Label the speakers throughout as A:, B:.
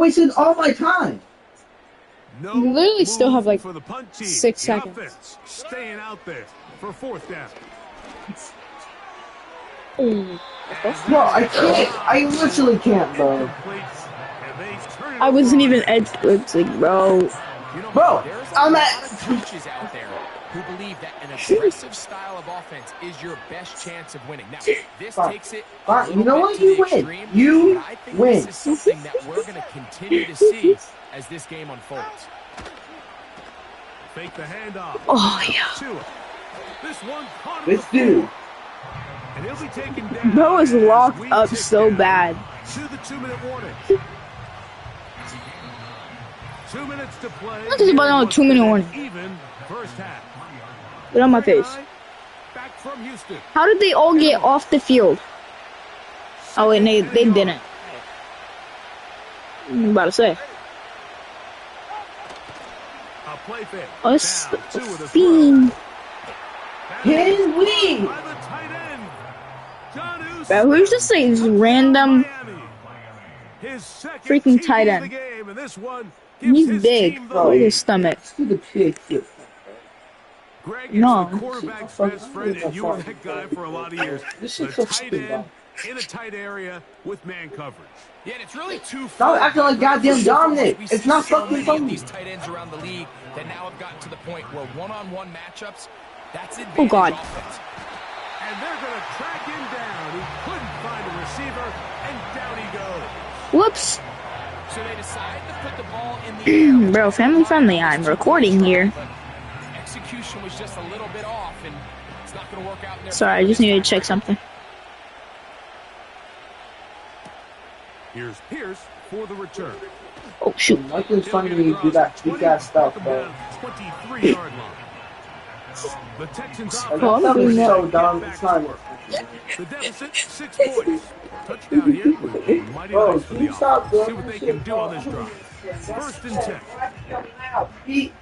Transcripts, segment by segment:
A: wasted all my time.
B: No
C: You literally still have like
B: for the punt team.
C: 6 seconds.
B: Offense staying out there for fourth down.
A: Bro, I can't. I literally can't, bro.
C: I wasn't even edge blitzing, bro.
A: Bro, I'm at.
D: Coaches out there who believe that an aggressive style of offense is your best chance of winning. Now, this takes it a little
A: You know
D: bit
A: what?
D: to
A: You
D: the
A: win.
D: extreme,
A: You
D: but I think
A: win.
D: this is something that we're going to continue to see as this game unfolds.
B: Fake the handoff.
C: Oh, yeah.
B: This one
A: This dude.
B: and he'll be taken down.
C: Bro is locked
B: as we
C: up
B: tick
C: so
B: down
C: bad.
B: To the 2-minute warning. 2 minutes to play.
C: Look at the button on 2-minute warning.
B: Even first half.
C: Get on my face.
B: Back from Houston.
C: How did they all get off the field? Oh, wait, they didn't. I'm about to say.
B: A play fake.
C: Us
B: Down, 2 with a
C: fiend.
A: Can we?
B: by the tight end. John
C: Bro, who's just like this random
B: Miami. His second
C: freaking
B: TD
C: tight
B: of
C: end?
B: the game, and this one gives
C: He's
B: his
C: big.
B: team the
C: Look at
B: lead.
C: his stomach.
A: Do the pig shit.
B: Greg is
C: No.
B: the quarterback's best friend, and you were that guy for a lot of years.
A: This
B: The
A: shit's so
B: tight
A: stupid,
B: end in a tight area with man coverage.
D: Yeah, and it's really too
A: Stop acting like goddamn Dominic.
D: We
A: It's
D: see
A: not
D: so
A: fucking
D: many of
A: funny.
D: these tight ends around the league that now have gotten to the point where one-on-one matchups, that's advantage
C: Oh, God.
D: offense.
B: And they're going to track him down. He couldn't find a receiver, and down he goes.
C: Whoops.
D: So they decide to put the ball in the air.
C: Bro, family friendly. I'm recording here.
D: But execution was just a little bit off, and it's not going to work out in their
C: Sorry, I
D: favor
C: just
D: this
C: needed to
D: time
C: check
D: around.
C: something.
B: Here's Pierce for the return.
C: Oh, shoot.
A: Nothing's funny when you do that weak ass stuff, bro.
B: 23-yard line. The Texans
A: Like,
B: offense
C: Oh, I'm
A: that
C: doing
A: was
C: that.
A: so dumb. It's not.
B: The deficit, 6 points. Touchdown here would be mighty
A: Bro,
B: nice for
A: can
B: the
A: you stop
B: offense.
A: doing
B: See what they
A: this
B: can
A: shit,
B: do
A: bro?
B: on this drive. First and 10.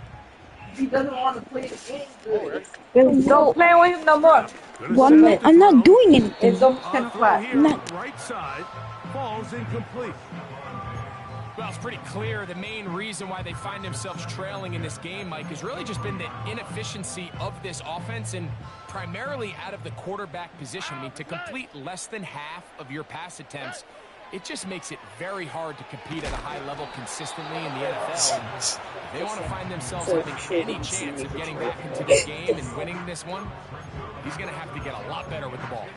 A: He doesn't want to play the game.
E: Don't play with him no more.
C: One minute. I'm not doing anything.
E: It's don't
B: On throw
E: flat.
B: here on the right side. Falls incomplete.
D: Well, it's pretty clear the main reason why they find themselves trailing in this game, Mike, has really just been the inefficiency of this offense and primarily out of the quarterback position. I mean, to complete less than half of your pass attempts, it just makes it very hard to compete at a high level consistently in the NFL. And if they want to find themselves having any chance of getting back into this game and winning this one, he's going to have to get a lot better with the ball.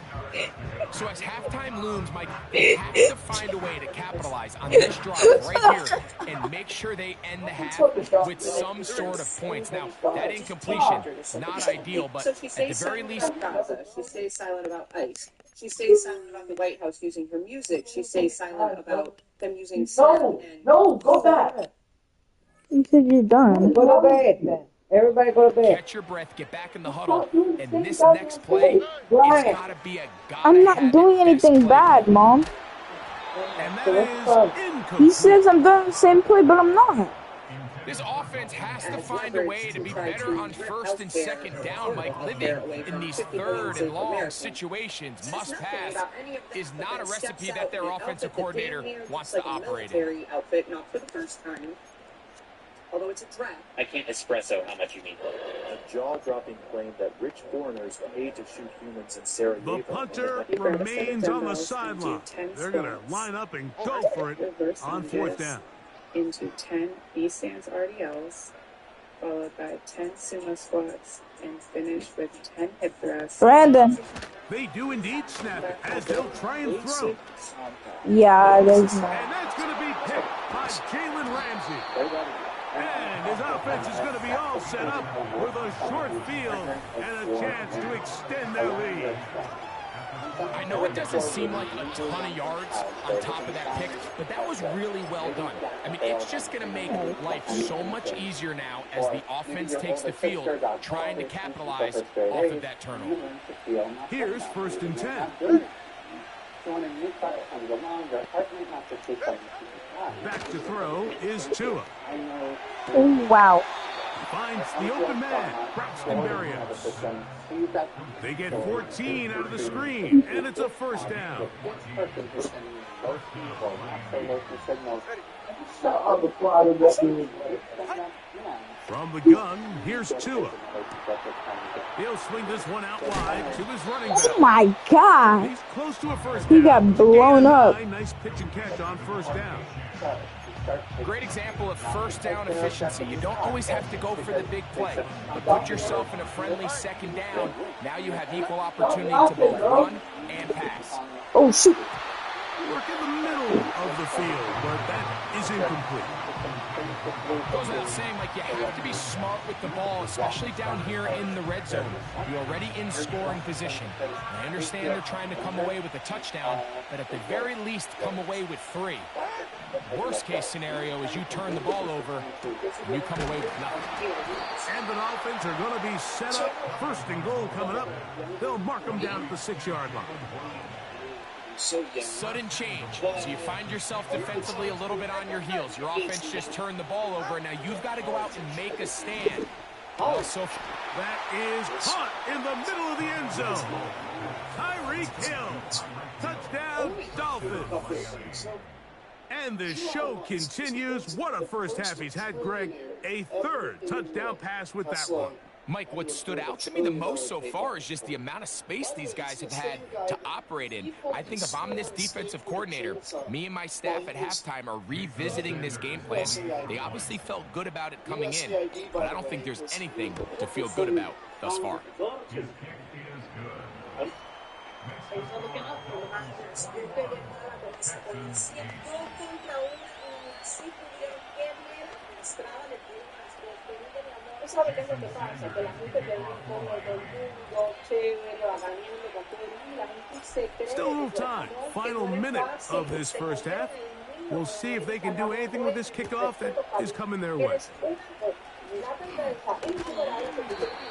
D: So as halftime looms, Mike, they have to find a way to capitalize on this drive right here and make sure they end the half with some sort of points. Now, that incompletion, not ideal, but at the very least...
F: She stays silent about ICE. She stays silent about the White House using her music. She stays silent about them using sound and...
A: No, go back.
C: You said you're done.
E: Go to bed then. Everybody go to bed.
D: Catch your breath, get back in the huddle, and this next play, it's got to be a
C: I'm not doing anything bad, Mom.
B: And that is incomplete.
C: He says I'm doing the same play, but I'm not.
D: This offense has to find a way to be better on first and second down, Mike. Living in these third and long situations, must pass, is not a recipe that their offensive coordinator wants to operate in.
F: Outfit, not for the first time. Although it's a draft.
G: I can't espresso how much you mean.
H: A jaw-dropping claim that rich foreigners paid to shoot humans in Sarajevo.
B: The punter remains on the sideline. They're going to line up and go for it on fourth down.
F: Into 10 B-stands RDLs, followed by 10 sumo squats, and finish with 10 hip thrusts.
C: Brandon.
B: They do indeed snap it as they'll try and throw.
C: Yeah, there's
B: And
C: no.
B: that's going to be picked by Jalen Ramsey. And his offense is going to be all set up with a short field and a chance to extend their lead.
D: I know it doesn't seem like a ton of yards on top of that pick, but that was really well done. I mean, it's just going to make life so much easier now as the offense takes the field, trying to capitalize off of that turnover.
B: Here's first and 10. Back to throw is Tua.
C: Oh, wow.
B: Finds the open man, Braxton Berrios. They get 14 out of the screen, and it's a first down. From the gun, here's Tua. He'll swing this one out wide to his running back.
C: Oh my God!
B: He's close to a first
C: He
B: down.
C: got blown up.
B: Nice pitch and catch on first down.
D: Great example of first down efficiency. You don't always have to go for the big play, but put yourself in a friendly second down. Now you have equal opportunity to both run and pass.
C: Oh shoot!
B: Work in the middle of the field, but that is incomplete.
D: Goes without saying, like, you have to be smart with the ball, especially down here in the red zone. You're already in scoring position. I understand they're trying to come away with a touchdown, but at the very least, come away with 3. Worst case scenario is you turn the ball over and you come away with nothing.
B: And the Dolphins are going to be set up. First and goal coming up. They'll mark them down at the 6-yard line.
D: Sudden change. So you find yourself defensively a little bit on your heels. Your offense just turned the ball over, and now you've got to go out and make a stand. Also,
B: that is caught in the middle of the end zone. Tyreek Hill. Touchdown, Dolphins. And the show continues. What a first half he's had, Greg. A 3rd touchdown pass with that one.
D: Mike, what stood out to me the most so far is just the amount of space these guys have had to operate in. I think if I'm this defensive coordinator, me and my staff at halftime are revisiting this game plan. They obviously felt good about it coming in, but I don't think there's anything to feel good about thus far.
I: ¿Sabe qué es lo que pasa? Que la gente ve todo el mundo chévere, bacaneando con todo el mundo, la gente se cree.
B: Still a little time. Final minute of this first half. We'll see if they can do anything with this kickoff that is coming their way.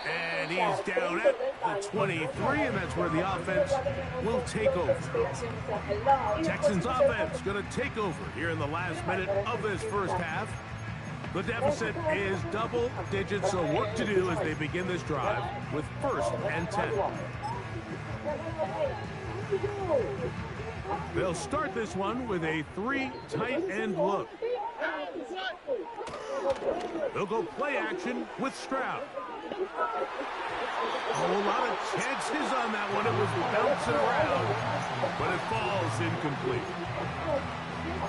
B: And he's down at the 23, and that's where the offense will take over. Texans offense going to take over here in the last minute of this first half. The deficit is double digits, so work to do as they begin this drive with 1st and 10. They'll start this one with a 3 tight end look. They'll go play action with Stroud. A whole lot of chances on that one. It was bouncing around, but it falls incomplete.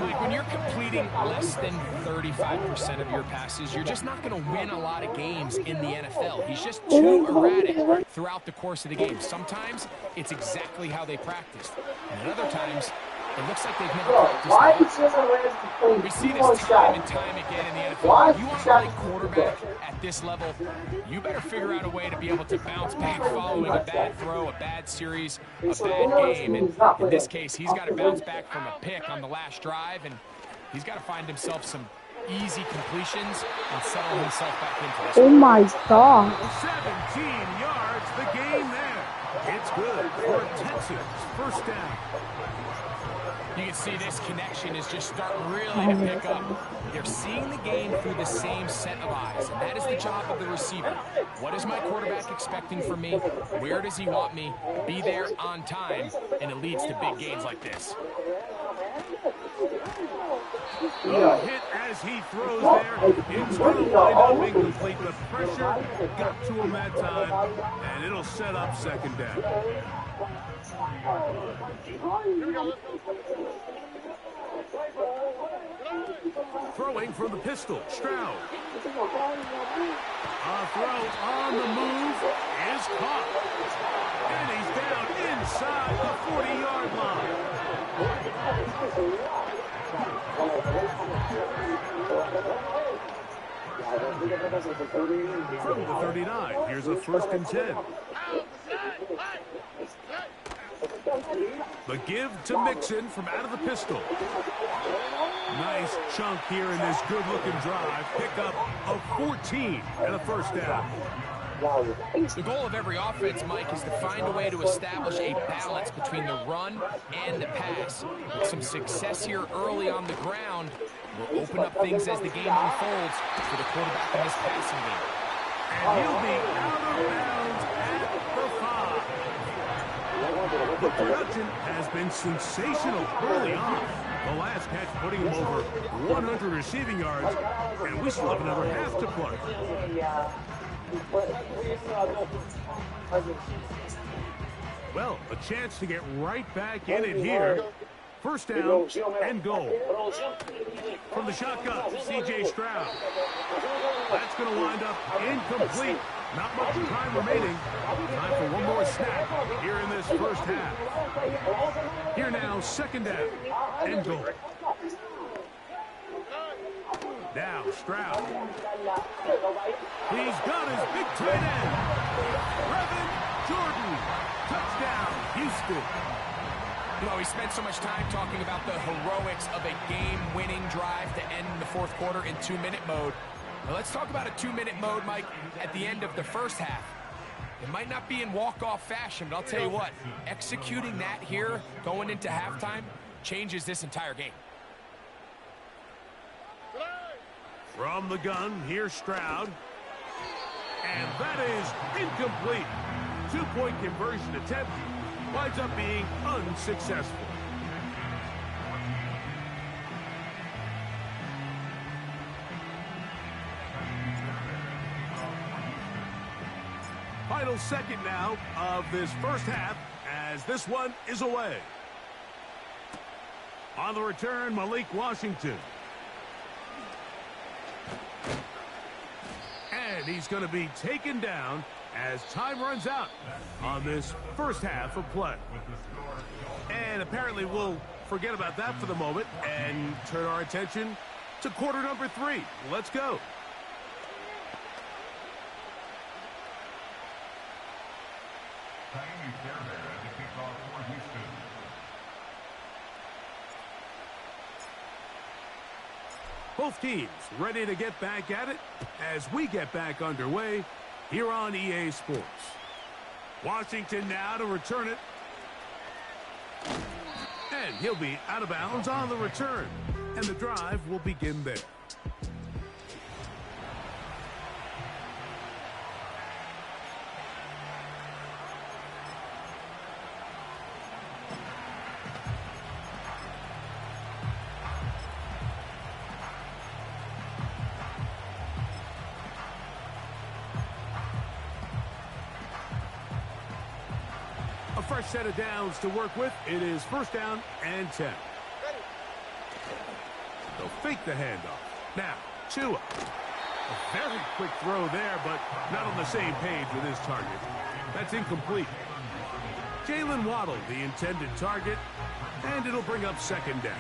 D: Like, when you're completing less than 35% of your passes, you're just not going to win a lot of games in the NFL. He's just too erratic throughout the course of the game. Sometimes it's exactly how they practiced, and at other times it looks like they've never practiced. We see this time and time again in the NFL. If you want to play quarterback at this level, you better figure out a way to be able to bounce back following a bad throw, a bad series, a bad game. And in this case, he's got to bounce back from a pick on the last drive, and he's got to find himself some easy completions and settle himself back into this.
C: Oh my God.
B: 17 yards, the game there. It's good for a Texans first down.
D: You can see this connection is just starting really to pick up. They're seeing the game through the same set of eyes, and that is the job of the receiver. What is my quarterback expecting from me? Where does he want me? Be there on time, and it leads to big gains like this.
B: A hit as he throws there. It's going to wind up incomplete. The pressure got to him that time, and it'll set up second down. Throwing from the pistol, Stroud. A throw on the move is caught. And he's down inside the 40-yard line. From the 39, here's a 1st and 10. The give to Mixon from out of the pistol. Nice chunk here in this good-looking drive. Pick up of 14 and a first down.
D: The goal of every offense, Mike, is to find a way to establish a balance between the run and the pass. With some success here early on the ground will open up things as the game unfolds for the quarterback in this passing game.
B: And he'll be out of bounds at the 5. The production has been sensational early on. The last catch putting him over 100 receiving yards, and we still have another half to play. Well, a chance to get right back in it here. First down and goal. From the shotgun, C.J. Stroud. That's going to wind up incomplete. Not much time remaining. Time for one more snap here in this first half. Here now, second down and goal. Now, Stroud. He's got his big tight end. Brevin Jordan. Touchdown, Houston.
D: You know, we spent so much time talking about the heroics of a game-winning drive to end the fourth quarter in 2-minute mode. Now let's talk about a 2-minute mode, Mike, at the end of the first half. It might not be in walk-off fashion, but I'll tell you what, executing that here going into halftime changes this entire game.
B: From the gun, here's Stroud. And that is incomplete. Two-point conversion attempt winds up being unsuccessful. Final second now of this first half as this one is away. On the return, Malik Washington. And he's going to be taken down as time runs out on this first half of play. And apparently we'll forget about that for the moment and turn our attention to quarter number 3. Let's go. Both teams ready to get back at it as we get back underway here on EA Sports. Washington now to return it. And he'll be out of bounds on the return. And the drive will begin there. Fresh set of downs to work with. It is first down and 10. They'll fake the handoff. Now, Tua. A very quick throw there, but not on the same page with his target. That's incomplete. Jalen Waddle, the intended target, and it'll bring up second down.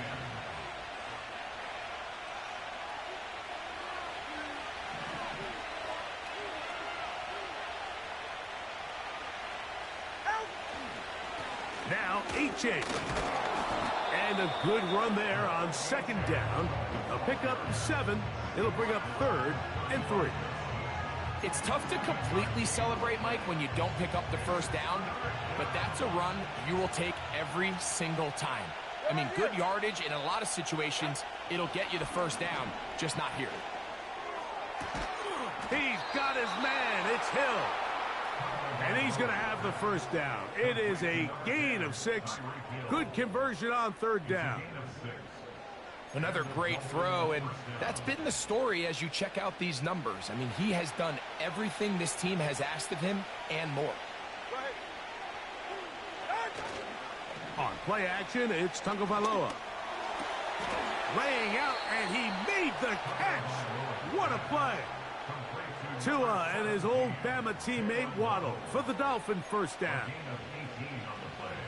B: Now, H.A. And a good run there on second down. A pickup 7. It'll bring up third and 3.
D: It's tough to completely celebrate, Mike, when you don't pick up the first down, but that's a run you will take every single time. I mean, good yardage in a lot of situations, it'll get you the first down, just not here.
B: He's got his man. It's Hill. And he's going to have the first down. It is a gain of 6. Good conversion on third down.
D: Another great throw, and that's been the story as you check out these numbers. I mean, he has done everything this team has asked of him and more.
B: On play action, it's Tagovailoa. Laying out, and he made the catch. What a play. Tua and his old Bama teammate Waddle for the Dolphin first down.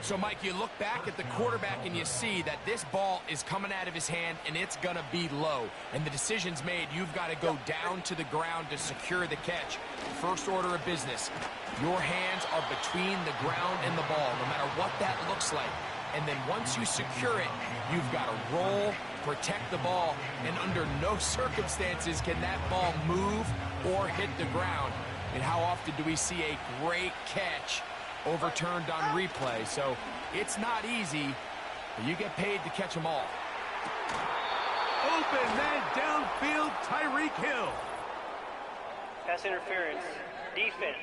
D: So, Mike, you look back at the quarterback and you see that this ball is coming out of his hand and it's going to be low. And the decision's made. You've got to go down to the ground to secure the catch. First order of business. Your hands are between the ground and the ball, no matter what that looks like. And then once you secure it, you've got to roll, protect the ball, and under no circumstances can that ball move or hit the ground. And how often do we see a great catch overturned on replay? So it's not easy, but you get paid to catch them all.
B: Open man downfield, Tyreek Hill.
J: Pass interference. Defense.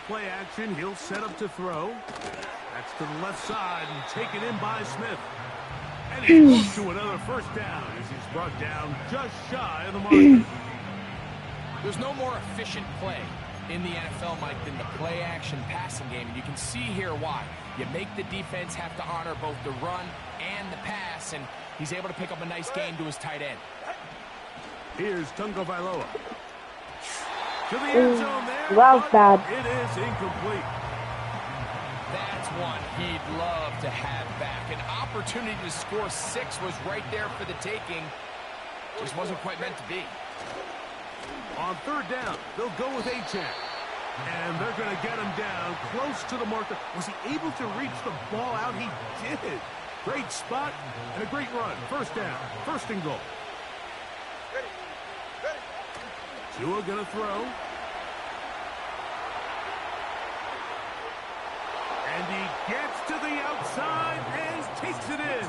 B: play action. He'll set up to throw. That's to the left side and taken in by Smith. And he's close to another first down as he's brought down just shy of the mark.
D: There's no more efficient play in the NFL, Mike, than the play-action passing game. And you can see here why. You make the defense have to honor both the run and the pass, and he's able to pick up a nice gain to his tight end.
B: Here's Tagovailoa. To the end zone there.
C: Well, bad.
B: It is incomplete.
D: That's one he'd love to have back. An opportunity to score 6 was right there for the taking. Just wasn't quite meant to be.
B: On third down, they'll go with Achane. And they're going to get him down close to the marker. Was he able to reach the ball out? He did. Great spot and a great run. First down. First and goal. Tua going to throw. And he gets to the outside and takes it in.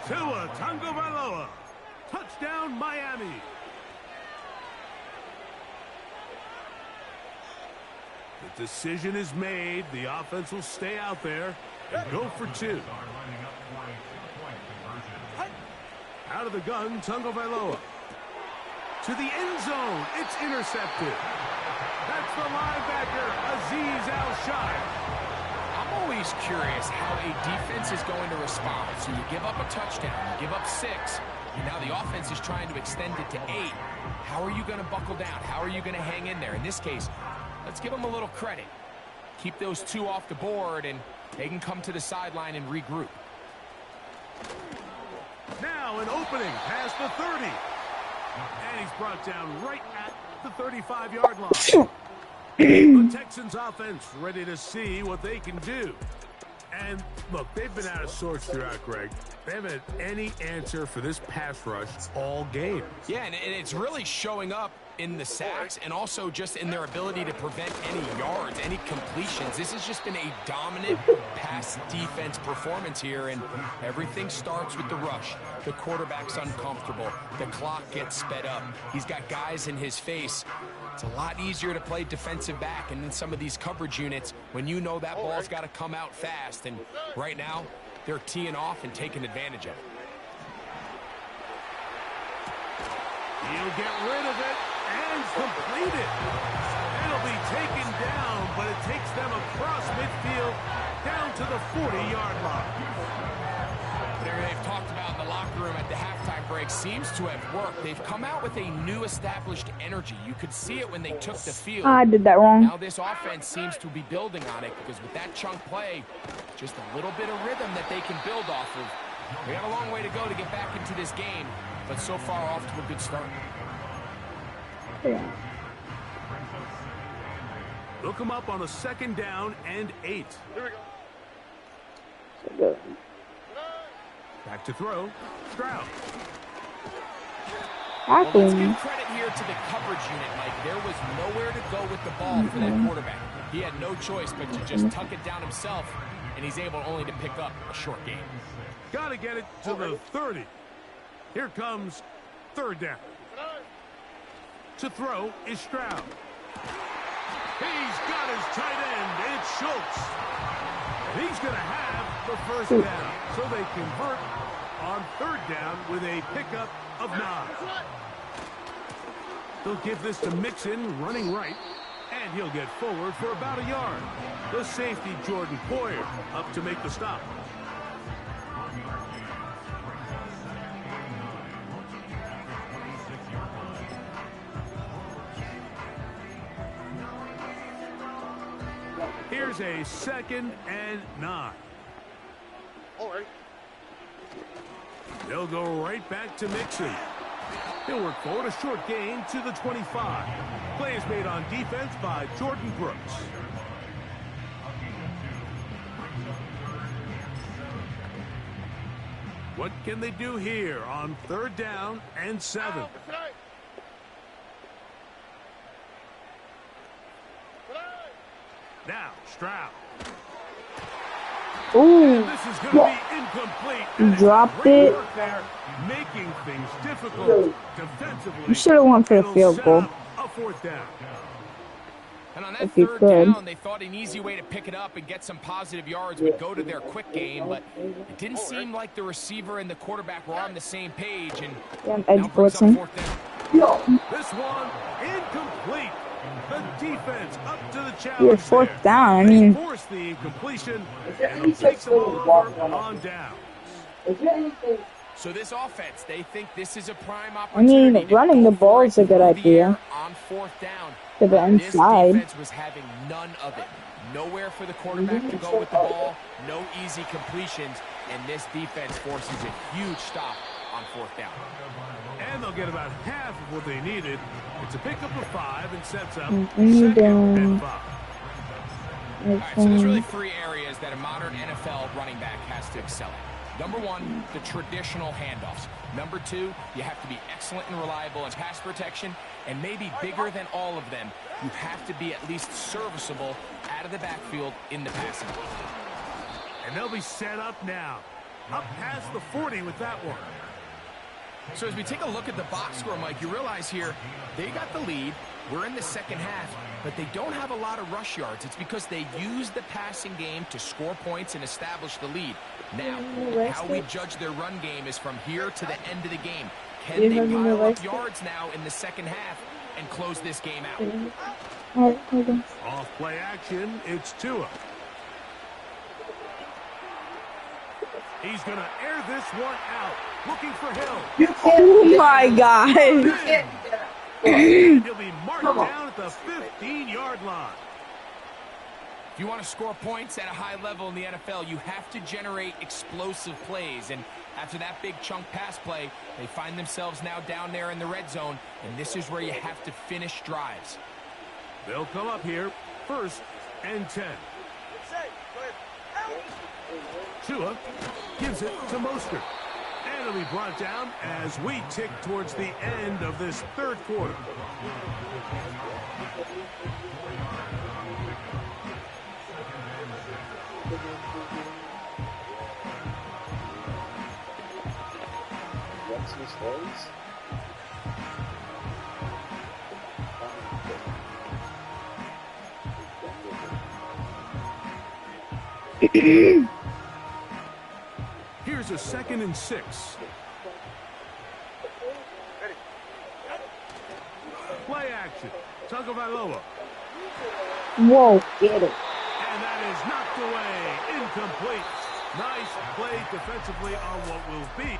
B: Tua Tagovailoa. Touchdown, Miami. The decision is made. The offense will stay out there and go for 2. Out of the gun, Tagovailoa. To the end zone. It's intercepted. That's the linebacker, Azeez Al-Shire.
D: I'm always curious how a defense is going to respond. So you give up a touchdown, you give up 6, and now the offense is trying to extend it to 8. How are you going to buckle down? How are you going to hang in there? In this case, let's give them a little credit. Keep those 2 off the board, and they can come to the sideline and regroup.
B: Now an opening past the 30. And he's brought down right at the 35-yard line. The Texans offense ready to see what they can do. And look, they've been out of sorts throughout, Greg. They haven't had any answer for this pass rush all game.
D: Yeah, and it's really showing up in the sacks and also just in their ability to prevent any yards, any completions. This has just been a dominant pass defense performance here, and everything starts with the rush. The quarterback's uncomfortable. The clock gets sped up. He's got guys in his face. It's a lot easier to play defensive back, and in some of these coverage units, when you know that ball's got to come out fast, and right now, they're teeing off and taking advantage of it.
B: He'll get rid of it and complete it. It'll be taken down, but it takes them across midfield down to the 40-yard line.
D: Whatever they've talked about in the locker room at the halftime break seems to have worked. They've come out with a new established energy. You could see it when they took the field.
C: I did that wrong.
D: Now this offense seems to be building on it because with that chunk play, just a little bit of rhythm that they can build off of. We have a long way to go to get back into this game, but so far off to a good start.
C: Yeah.
B: They'll come up on a 2nd down and 8.
H: Here we go.
C: So good.
B: Back to throw. Stroud.
D: Well, let's give credit here to the coverage unit, Mike. There was nowhere to go with the ball for that quarterback. He had no choice but to just tuck it down himself, and he's able only to pick up a short gain.
B: Got to get it to the 30. Here comes 3rd down. To throw is Stroud. He's got his tight end. It's Schultz. He's going to have the first down. So they convert on 3rd down with a pickup of 9. They'll give this to Mixon running right. And he'll get forward for about a yard. The safety, Jordan Poyer, up to make the stop. Here's a 2nd and 9.
H: All right.
B: They'll go right back to Mixon. He'll work forward, a short gain to the 25. Play is made on defense by Jordan Brooks. What can they do here on 3rd down and 7? Now, Stroud.
C: Ooh.
B: This is going to be incomplete.
C: You dropped it.
B: Making things difficult defensively.
C: You should have went for the
B: It'll
C: field
B: set
C: goal.
B: up a 4th down.
D: And on that
C: if you
D: third
C: could.
D: down, they thought an easy way to pick it up and get some positive yards would go to their quick game, but it didn't seem like the receiver and the quarterback were on the same page, and now brings up fourth down.
B: This one incomplete. The defense up to the challenge.
C: You're fourth down. I mean,
B: force the incompletion and he'll take the ball over on down.
D: So this offense, they think this is a prime
C: I
D: opportunity.
C: mean, running the ball is a good idea.
D: On fourth down.
C: To the inside.
D: This defense was having none of it. Nowhere for the quarterback to go with the ball. No easy completions. And this defense forces a huge stop on fourth down.
B: And they'll get about half of what they needed. It's a pickup of 5 and sets up
C: second
B: and 5.
D: All right, so there's really 3 areas that a modern NFL running back has to excel at. Number 1, the traditional handoffs. Number 2, you have to be excellent and reliable in pass protection. And maybe bigger than all of them, you have to be at least serviceable out of the backfield in the passing game.
B: And they'll be set up now. Up past the 40 with that one.
D: So as we take a look at the box score, Mike, you realize here they got the lead. We're in the second half, but they don't have a lot of rush yards. It's because they use the passing game to score points and establish the lead. Now, how we judge their run game is from here to the end of the game. Can they pile up yards now in the second half and close this game out?
B: Off play action, it's Tua. He's going to air this one out. Looking for Hill.
C: Oh my God.
B: He'll be marked down at the 15-yard line.
D: If you want to score points at a high level in the NFL, you have to generate explosive plays. And after that big chunk pass play, they find themselves now down there in the red zone. And this is where you have to finish drives.
B: They'll come up here, 1st and 10. Tua gives it to Mostert. And it'll be brought down as we tick towards the end of this third quarter. Here's a 2nd and 6. Play action. Tagovailoa.
C: Whoa, get it.
B: And that is knocked away. Incomplete. Nice play defensively on what will be.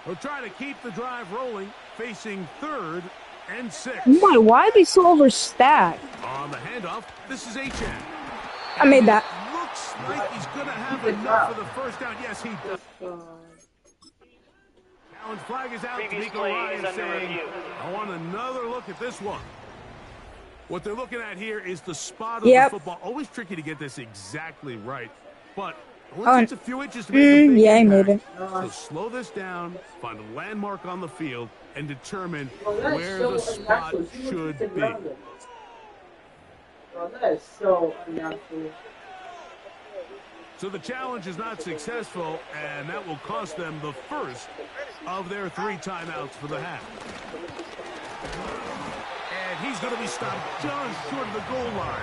B: We'll try to keep the drive rolling, facing 3rd and 6.
C: My, why are they so overstacked?
B: On the handoff, this is Achane.
C: I made that.
B: Looks like he's going to have enough for the first down. Yes, he does. Challenge flag is out. Nico Ryan saying, I want another look at this one. What they're looking at here is the spot of the football. Always tricky to get this exactly right, but once it's a few inches to make a big
C: I
B: impact.
C: made it.
B: So slow this down, find a landmark on the field, and determine where the spot should be.
E: That is so nasty.
B: So the challenge is not successful, and that will cost them the first of their 3 timeouts for the half. And he's going to be stopped just short of the goal line.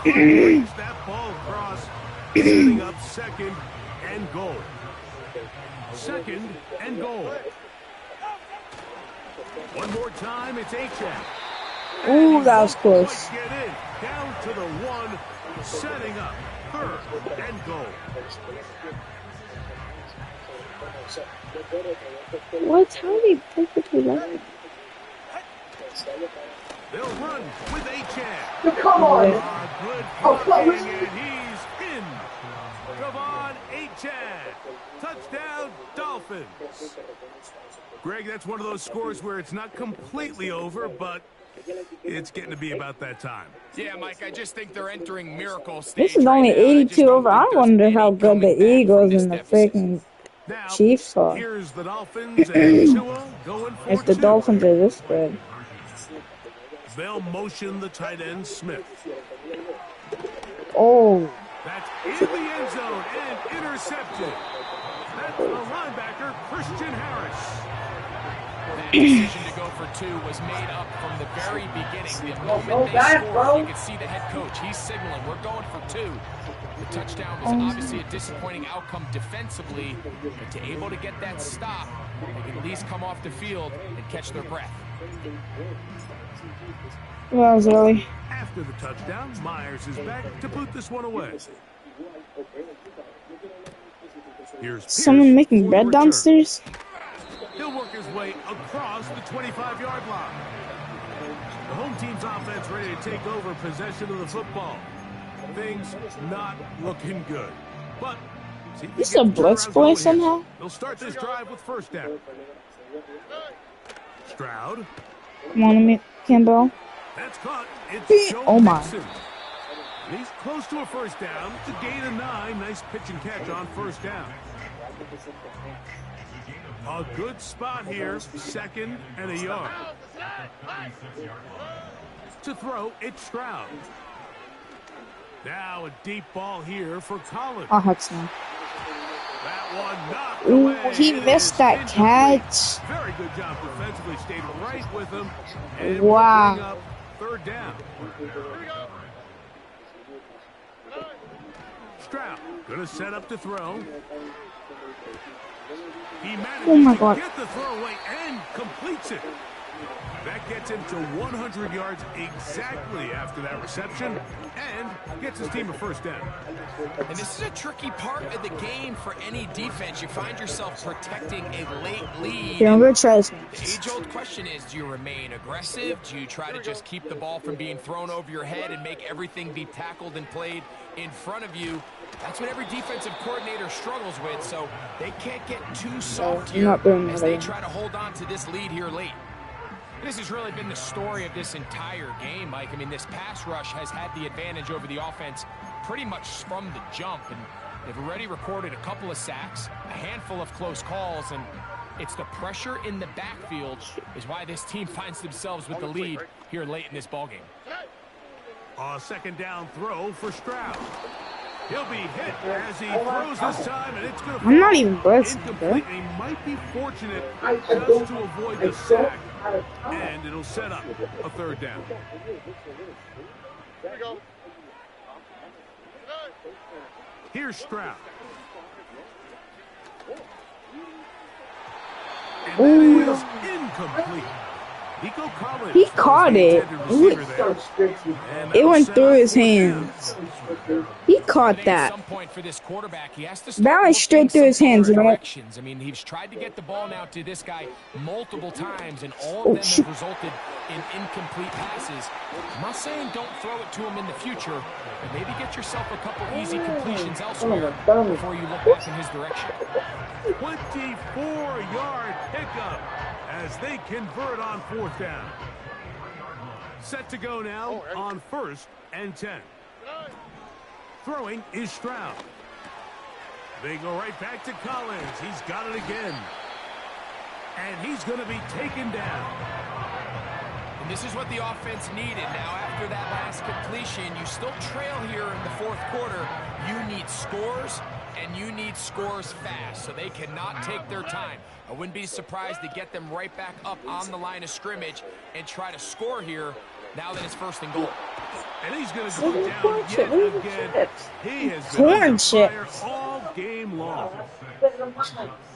B: Brings that ball across, setting up 2nd and goal. 2nd and goal. One more time, it's Achane.
C: Ooh, that was close.
B: Get in, down to the 1, setting up 3rd and goal.
C: What's how they perfectly right?
B: They'll run with Achane.
E: Come on.
B: Good blocking, and he's in. Javon Achane. Touchdown, Dolphins. Greg, that's one of those scores where it's not completely over, but it's getting to be about that time.
D: Yeah, Mike, I just think they're entering miracle stage.
C: This is only 82 over. I wonder how good the Eagles and the freaking Chiefs are.
B: Here's the Dolphins and Tua going for
C: If the
B: 2.
C: Dolphins are this good.
B: They'll motion the tight end, Smith.
C: Oh.
B: That's in the end zone and intercepted. That's the linebacker, Christian Harris.
D: That decision to go for 2 was made up from the very beginning. The moment they scored, you could see the head coach. He's signaling, we're going for 2. The touchdown was obviously a disappointing outcome defensively, but to able to get that stop, they can at least come off the field and catch their breath.
C: That was early.
B: After the touchdown, Myers is back to boot this one away. Here's
C: Someone making bread downstairs?
B: He'll work his way across the 25-yard line. The home team's offense ready to take over possession of the football. Things not looking good. But
C: this is a blitz play somehow?
B: They'll start this drive with first down. Stroud.
C: Come on, Campbell.
B: That's caught. It's Joe
C: oh my.
B: Mixon. He's close to a first down. It's a gain of 9. Nice pitch and catch on first down. A good spot here. 2nd and a yard. To throw, it's Stroud. Now a deep ball here for Collins.
C: Oh, heck no.
B: That one knocked
C: Ooh,
B: away.
C: he missed that catch.
B: Very good job defensively. Stayed right with him. And
C: wow.
B: bring up 3rd down. Stroud gonna set up to throw. He manages to get the throw away and completes it. That gets him to 100 yards exactly after that reception and gets his team a first down.
D: And this is a tricky part of the game for any defense. You find yourself protecting a late lead. The age-old question is, do you remain aggressive? Do you try to just keep the ball from being thrown over your head and make everything be tackled and played in front of you? That's what every defensive coordinator struggles with, so they can't get too soft here as they try to hold on to this lead here late. This has really been the story of this entire game, Mike. I mean, this pass rush has had the advantage over the offense pretty much from the jump, and they've already recorded a couple of sacks, a handful of close calls, and it's the pressure in the backfield is why this team finds themselves with the lead here late in this ballgame.
B: A 2nd down throw for Stroud. He'll be hit as he throws this time, and it's going to
C: I'm not even blitzing,
B: incomplete. He might be fortunate just to avoid the sack, and it'll set up a 3rd down.
K: Here we go.
B: Here's Stroud. And that is incomplete.
C: He caught it. It went through his hands. He caught that. That went straight through his hands, right?
D: I mean, he's tried to get the ball now to this guy multiple times, and all of them have resulted in incomplete passes. I'm not saying don't throw it to him in the future, but maybe get yourself a couple easy completions elsewhere before you look back in his direction.
B: 24-yard pickup as they convert on 4th down. Set to go now on 1st and 10. Throwing is Stroud. They go right back to Collins. He's got it again. And he's going to be taken down.
D: And this is what the offense needed. Now, after that last completion, you still trail here in the 4th quarter. You need scores, and you need scores fast, so they cannot take their time. I wouldn't be surprised to get them right back up on the line of scrimmage and try to score here now that it's 1st and goal.
B: And he's going to go down yet again. He has been on fire all game long.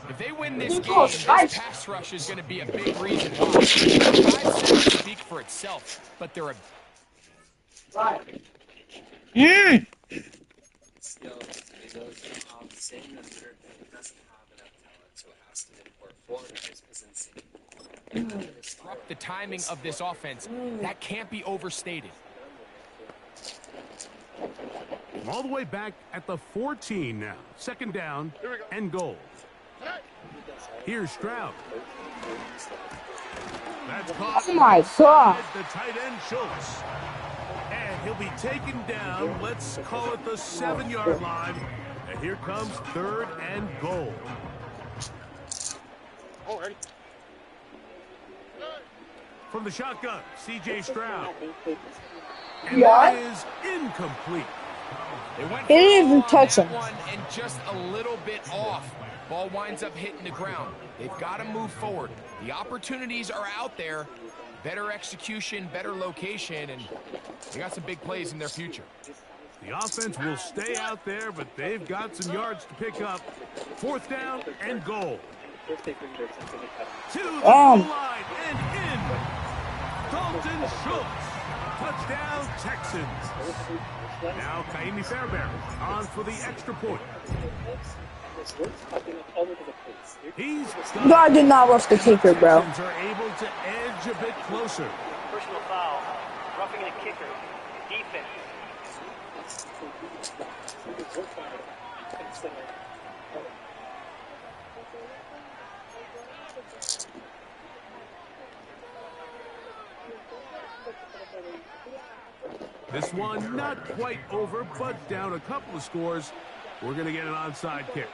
D: If they win this game, this pass rush is going to be a big reason why. 5 sacks speak for itself, but they're a... Disrupt the timing of this offense. That can't be overstated.
B: All the way back at the 14 now. 2nd down and goal. Here's Stroud. That's caught.
C: Oh my God.
B: The tight end Schultz. And he'll be taken down. Let's call it the 7-yard line. And here comes 3rd and goal. From the shotgun, C.J. Stroud. And that is incomplete.
D: They went
C: He didn't even
D: for
C: touch
D: that
C: him.
D: one and just a little bit off. Ball winds up hitting the ground. They've got to move forward. The opportunities are out there. Better execution, better location, and they got some big plays in their future.
B: The offense will stay out there, but they've got some yards to pick up. 4th down and goal. To the goal line and in. Dalton Schultz. Touchdown, Texans. Now Kaimi Fairbairn on for the extra point.
C: No, I did not rush the kicker, bro.
B: Texans are able to edge a bit closer.
J: Personal foul. Roughing a kicker. Defense.
B: This one not quite over, but down a couple of scores. We're going to get an onside kick.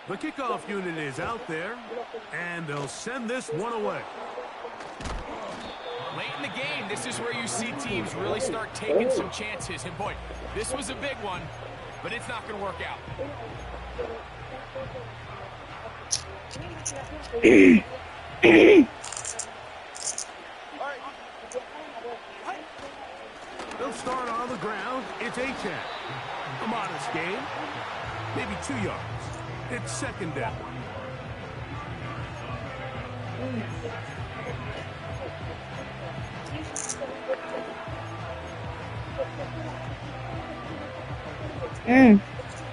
B: The kickoff unit is out there, and they'll send this one away.
D: Late in the game, this is where you see teams really start taking some chances. And boy, this was a big one, but it's not going to work out.
B: They'll start on the ground. It's Achan. A modest gain. Maybe 2 yards. It's 2nd down.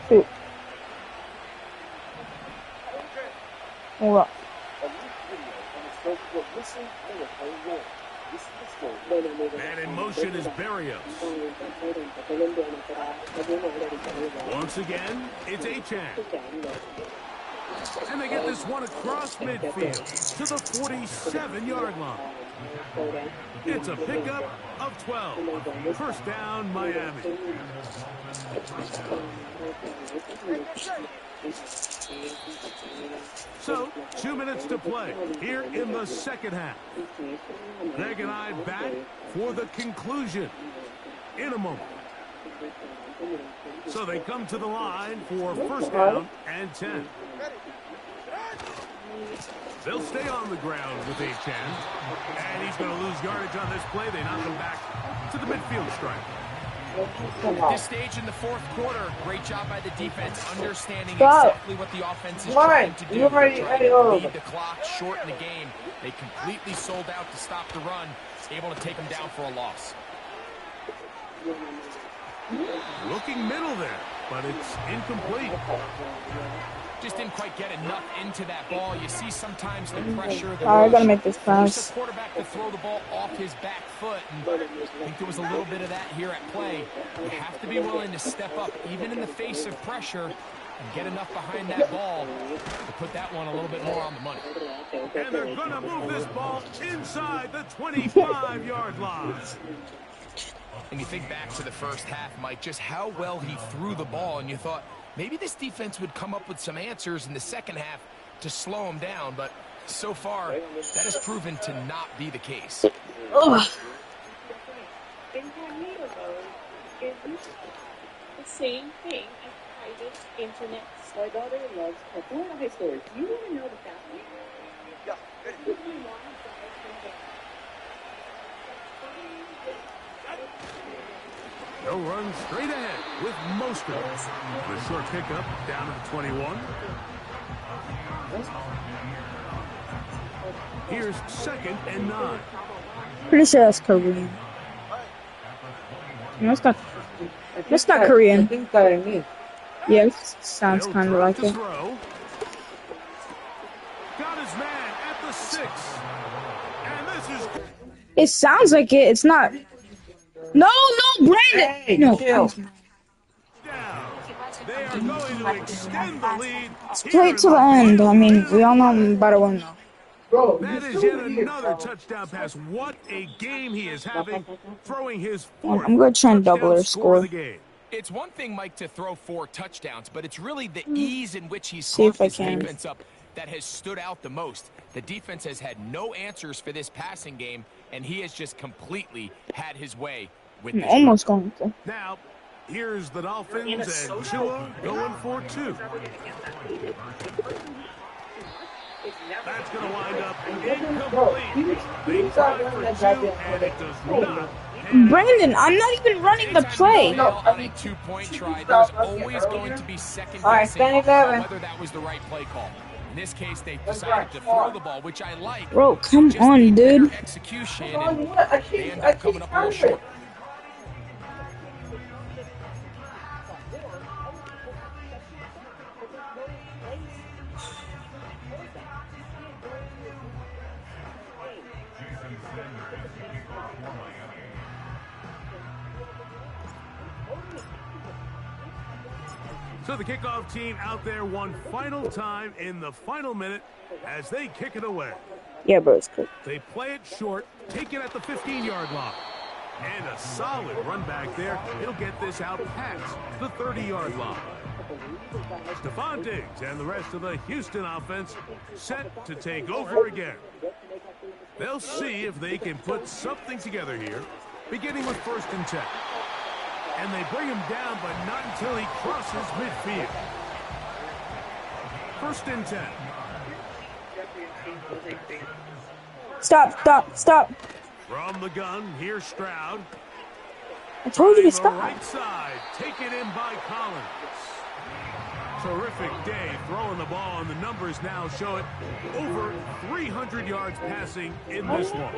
C: Shoot. Hold up.
B: Man in motion is Barrios. Once again, it's Achan. And they get this one across midfield to the 47-yard line. It's a pickup of 12. 1st down, Miami. So, 2 minutes to play here in the 2nd half. Greg and I back for the conclusion in a moment. So they come to the line for 1st down and 10. They'll stay on the ground with Achan. And he's going to lose yardage on this play. They knock him back to the midfield stripe.
D: At this stage in the 4th quarter, great job by the defense, understanding exactly what the offense is trying to do. They're trying to lead the clock, shorten the game. They completely sold out to stop the run, able to take them down for a loss.
B: Looking middle there, but it's incomplete.
D: Just didn't quite get enough into that ball. You see sometimes the pressure, the
C: I gotta
D: rush,
C: make this pass.
D: force the quarterback to throw the ball off his back foot. And I think there was a little bit of that here at play. You have to be willing to step up, even in the face of pressure, and get enough behind that ball to put that one a little bit more on the money.
B: And they're going to move this ball inside the 25-yard line.
D: And you think back to the 1st half, Mike, just how well he threw the ball, and you thought maybe this defense would come up with some answers in the 2nd half to slow him down, but so far, that has proven to not be the case.
C: Ugh.
I: The same thing as private internet. My daughter loves Kakuna High Stories. You want to know the family? Yeah.
B: They'll run straight ahead with most of it. The short pickup down to the 21. Here's 2nd and 9.
C: Pretty sure that's Korean. No, it's not. It's not Korean.
A: I think Chinese.
C: Yeah, it sounds kind of like it.
B: Throw. Got his man at the 6. And this is...
C: It sounds like it. It's not. No, Brandon.
A: Hey,
C: no.
A: chill.
B: down. They are going to extend the lead.
C: Play it to the end. I mean, we all know I'm about to win now.
A: Bro,
B: That is yet another touchdown pass. What a game he is having, throwing his 4th
C: I'm going to try and double
B: touchdown
C: their
B: score of
C: score.
B: the game.
D: It's one thing, Mike, to throw 4 touchdowns, but it's really the ease in which he's
C: See if
D: carved
C: I
D: this
C: can.
D: defense up that has stood out the most. The defense has had no answers for this passing game, and he has just completely had his way with
C: I'm
D: this.
C: almost going to.
B: Now, here's the Dolphins and Tua going for 2. That's going to wind up incomplete. They tried for 2, and it does not.
C: Brandon, I'm not even running the play.
D: On a 2-point try, there's always going to be second guessing on whether that was the right play call. In this case, they decided to throw the ball, which I like.
C: Bro, come on, dude.
D: Execution, and they end up coming up a little short.
B: So the kickoff team out there one final time in the final minute as they kick it away.
C: Yeah, bro, it's cool.
B: They play it short, take it at the 15-yard line. And a solid run back there. He'll get this out past the 30-yard line. Stephon Diggs and the rest of the Houston offense set to take over again. They'll see if they can put something together here, beginning with 1st and 10. And they bring him down, but not until he crosses midfield. 1st and 10.
C: Stop.
B: From the gun, here's Stroud.
C: I told you to
B: The
C: stop.
B: right side, taken in by Collins. Terrific day throwing the ball, and the numbers now show it. Over 300 yards passing in this one.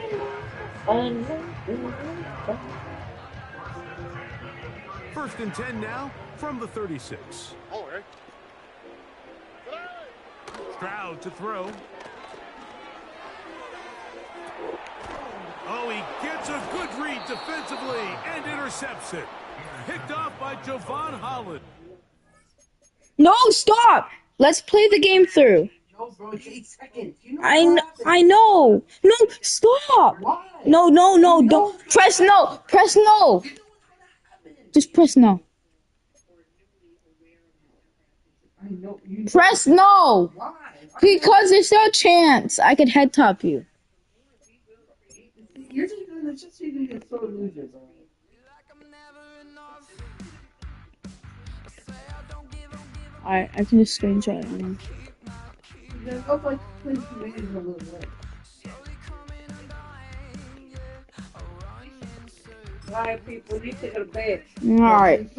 B: 1st and 10 now from the 36. Stroud to throw. Oh, he gets a good read defensively and intercepts it. Picked off by Javon Holland.
C: No, stop. Let's play the game through. I know. No, stop. No, don't. Press no. Just press no. Press no. Because there's no chance I could head top you.
A: You're just doing this just so you can get so losers.
C: Alright, I can just screenshot it.
E: Alright, people, you take a bed.
C: Alright.